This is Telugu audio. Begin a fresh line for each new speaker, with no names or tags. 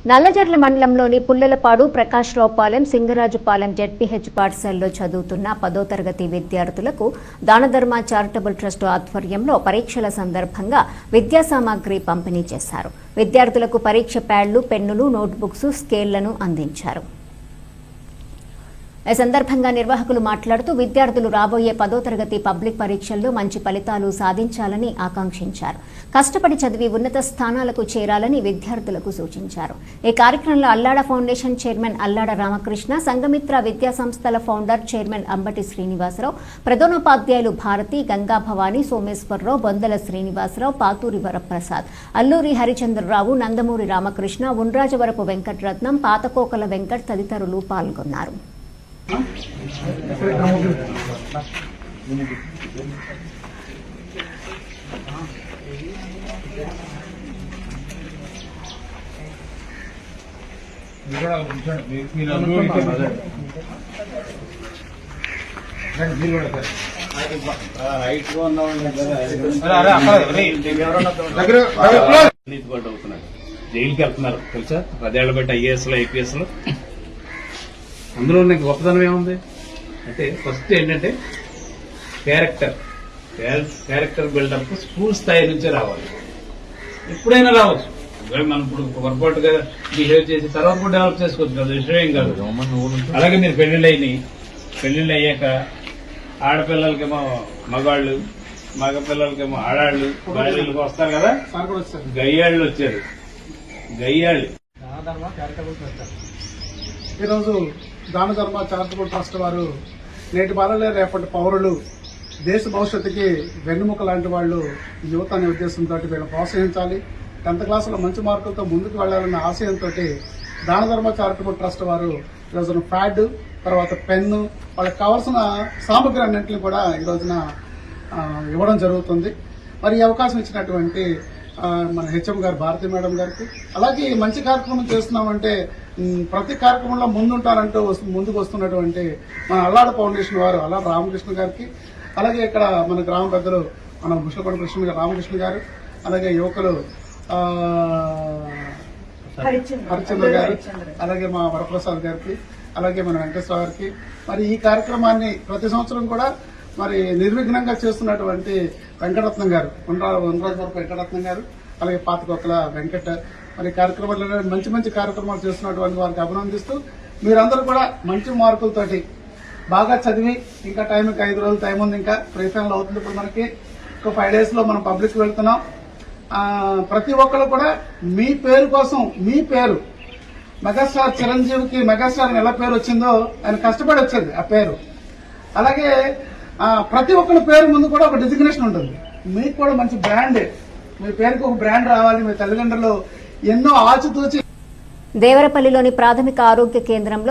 నల్లజర్ల మండలంలోని పుల్లలపాడు, ప్రకాశ్రావుపాలెం, సింగరాజుపాలెం జెడ్పీహెచ్ పాఠశాలలో చదువుతున్న 10వ తరగతి విద్యార్థులకు దానధర్మ చారిటబుల్ ట్రస్ట్ ఆధ్వర్యంలో పరీక్షల సందర్భంగా విద్యా సామాగ్రి పంపిణీ చేశారు. విద్యార్థులకు పరీక్ష ప్యాడ్లు, పెన్నులు, నోట్బుక్స్, స్కేళ్లను అందించారు. ఈ సందర్భంగా నిర్వాహకులు మాట్లాడుతూ విద్యార్థులు రాబోయే 10వ తరగతి పబ్లిక్ పరీక్షల్లో మంచి ఫలితాలు సాధించాలని ఆకాంక్షించారు. కష్టపడి చదివి ఉన్నత స్థానాలకు చేరాలని విద్యార్థులకు సూచించారు. ఈ కార్యక్రమంలో అల్లాడ ఫౌండేషన్ చైర్మన్ అల్లాడ రామకృష్ణ, సంఘమిత్ర విద్యా సంస్థల ఫౌండర్ చైర్మన్ అంబటి శ్రీనివాసరావు, ప్రధానోపాధ్యాయులు భారతి, గంగా భవానీ, సోమేశ్వరరావు, బొందల శ్రీనివాసరావు, పాతూరి వరప్రసాద్, అల్లూరి హరిచంద్రరావు, నందమూరి రామకృష్ణ, ఉండ్రాజవరపు వెంకటరత్నం, పాతకోకల వెంకట్ తదితరులు పాల్గొన్నారు.
జైలుకి వెళ్తున్నారు తెలుసా, 10 ఏళ్ల బట్టి ఐఏఎస్ లో ఐపీఎస్ లో. అందులో నీకు గొప్పతనం ఏముంది అంటే ఫస్ట్ ఏంటంటే క్యారెక్టర్ బిల్డప్ స్కూల్ స్థాయి నుంచే రావాలి. ఎప్పుడైనా రావచ్చు, మనం ఇప్పుడు పొరపాటుగా బిహేవ్ చేసి తర్వాత కూడా డెవలప్ చేసుకోవచ్చు కదా, విషయం ఏం కాదు. అలాగే మీరు పెళ్లిళ్ళు అయ్యాక ఆడపిల్లలకేమో మగాళ్ళు, మగ పిల్లలకేమో ఆడాళ్ళు, భార్యలకు వస్తారు కదా, గయ్యాళ్ళు వచ్చారు. గయ్యాళ్ళు
ఈరోజు దానధర్మ చారిటబుల్ ట్రస్ట్ వారు నేటి బాలలే రేపటి పౌరులు, దేశ భవిష్యత్తుకి వెన్నుముక లాంటి వాళ్ళు యువత అనే ఉద్దేశంతో వీళ్ళని ప్రోత్సహించాలి, 10th క్లాసులో మంచి మార్కులతో ముందుకు వెళ్లాలన్న ఆశయంతో దానధర్మ చారిటబుల్ ట్రస్ట్ వారు ఈరోజున ప్యాడ్, తర్వాత పెన్ను, వాళ్ళకి కావాల్సిన సామగ్రి అన్నింటినీ కూడా ఈ రోజున ఇవ్వడం జరుగుతుంది. మరి ఈ అవకాశం ఇచ్చినటువంటి మన హెచ్ఎం గారు, భారతి మేడం గారికి, అలాగే మంచి కార్యక్రమం చేస్తున్నామంటే ప్రతి కార్యక్రమంలో ముందుంటారంటూ ముందుకు వస్తున్నటువంటి మన అల్లాడ ఫౌండేషన్ వారు అల్లాడ రామకృష్ణ గారికి, అలాగే ఇక్కడ మన గ్రామ పెద్దలు మన ముష్లకొండ కృష్ణ రామకృష్ణ గారు, అలాగే యువకులు హరిచంద్ర గారు, అలాగే మా వరప్రసాద్ గారికి, అలాగే మన వెంకటేశ్వర గారికి, మరి ఈ కార్యక్రమాన్ని ప్రతి సంవత్సరం కూడా మరి నిర్విఘ్నంగా చేస్తున్నటువంటి వెంకటరత్నం గారు, ఉండ్రాజవరపు వెంకటరత్నం గారు, అలాగే పాతకొక్కల వెంకట, మరి కార్యక్రమాలు మంచి మంచి కార్యక్రమాలు చేస్తున్నటువంటి వారికి అభినందిస్తూ మీరందరూ కూడా మంచి మార్కులతోటి బాగా చదివి, ఇంకా టైంకి 5 రోజులు టైం ఉంది, ఇంకా ప్రీఫైనల్ అవుతుంది. ఇప్పుడు మనకి ఒక 5 days లో మనం పబ్లిక్ వెళ్తున్నాం. ప్రతి ఒక్కరు కూడా మీ పేరు కోసం, మీ పేరు మెగాస్టార్ చిరంజీవికి మెగాస్టార్ ఎలా పేరు వచ్చిందో ఆయన కష్టపడి వచ్చింది ఆ పేరు, అలాగే ప్రతి ఒక్కరి పేరు ముందు కూడా ఒక డిజిగ్నేషన్ ఉంటుంది. మీకు కూడా మంచి బ్రాండ్, మీ పేరుకి ఒక బ్రాండ్ రావాలి. మీ తల్లిదండ్రులు ఎన్నో ఆచితూచి
దేవరపల్లిలోని ప్రాథమిక ఆరోగ్య కేంద్రంలో